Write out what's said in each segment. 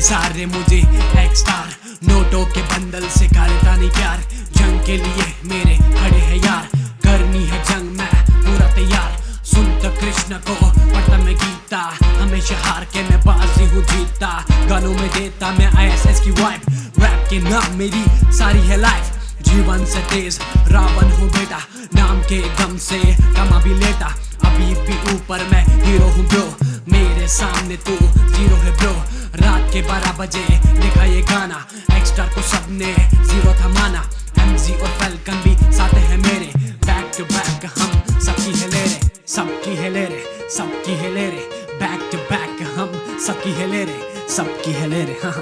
सारे मुझे एक स्टार, नोटों के बंडल से करता नहीं प्यार। जंग के लिए मेरे खड़े हैं यार, करनी है जंग मैं पूरा तैयार। सुनता कृष्ण को पढ़ता मैं गीता, हमेशा हार के मैं बाजी हूँ जीता। गानों में देता मैं ISS की वाइब, रैप के नाम मेरी सारी है लाइफ। जीवन से तेज रावण हूँ बेटा, नाम के दम से कमा भी लेता। अभी भी ऊपर मैं हीरो हूँ ब्रो, मेरे सामने तू जीरो है ब्रो। रात के 12 बजे लिखा ये गाना, एक्स्ट्रा को सबने जीरो था माना। MG और फैल्कन भी साथ हैं मेरे, बैक टू बैक हम सबकी है ले रे, सबकी है ले रे, सबकी है ले रे। बैक टू बैक हम सबकी है ले रे, सबकी है ले रे। हाँ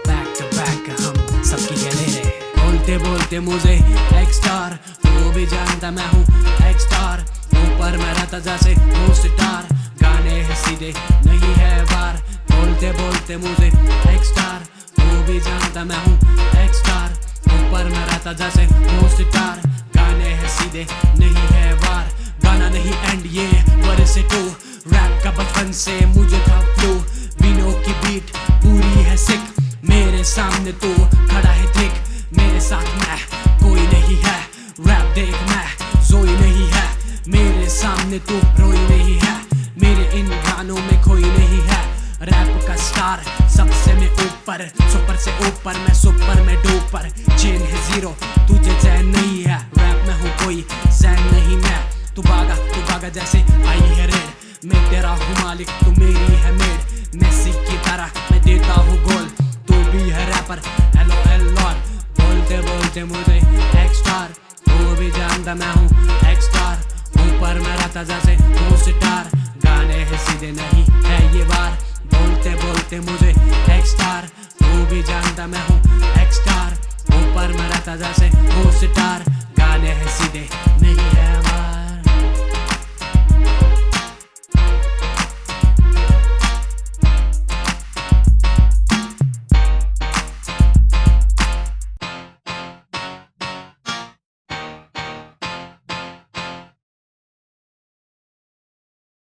बैक टू बैक हम सबकी है ले रे। बोलते बोलते मुझे एक स्टार, वो भी जानता मैं हूँ एक स्टार। ऊपर मैं रहता जैसे वो सितार, गाने हैं सीधे नहीं है वार। बोलते बोलते मुझे एक स्टार, वो भी जानता मैं हूँ एक स्टार। ऊपर मैं रहता जैसे वो सितार, गाने हैं सीधे नहीं है वार। गाना नहीं एंड ये वर से टू, रैप का बचपन से मुझे था फ्लो। विनो की बीट पूरी है सिक, मेरे सामने तू खड़ा है थिक। मेरे साथ मैं कोई नहीं है, रैप देख मैं जोई नहीं है। मेरे सामने तू रोई नहीं है, मेरे इन गानों में कोई नहीं है। रैप का स्टार सबसे मैं ऊपर, सुपर से ऊपर मैं सुपर में डूपर। चेन है जीरो तुझे चैन नहीं है, रैप में हूँ कोई सैन नहीं मैं। तू भागा जैसे आई है रेड, मैं तेरा हूँ मालिक तू मेरी है मेड। मेसी की तरह मैं देता हूँ गोल, तू भी है रैपर LOL लॉल। बोलते बोलते मुझे एक स्टार, वो भी जानता मैं हूँ एक स्टार। ऊपर मैं रहता जैसे वो सितार, गाने हैं सीधे नहीं है ये वार। बोलते बोलते मुझे एक स्टार, वो भी जानता मैं हूँ एक स्टार। ऊपर मैं रहता जैसे वो सितार, गाने हैं सीधे नहीं है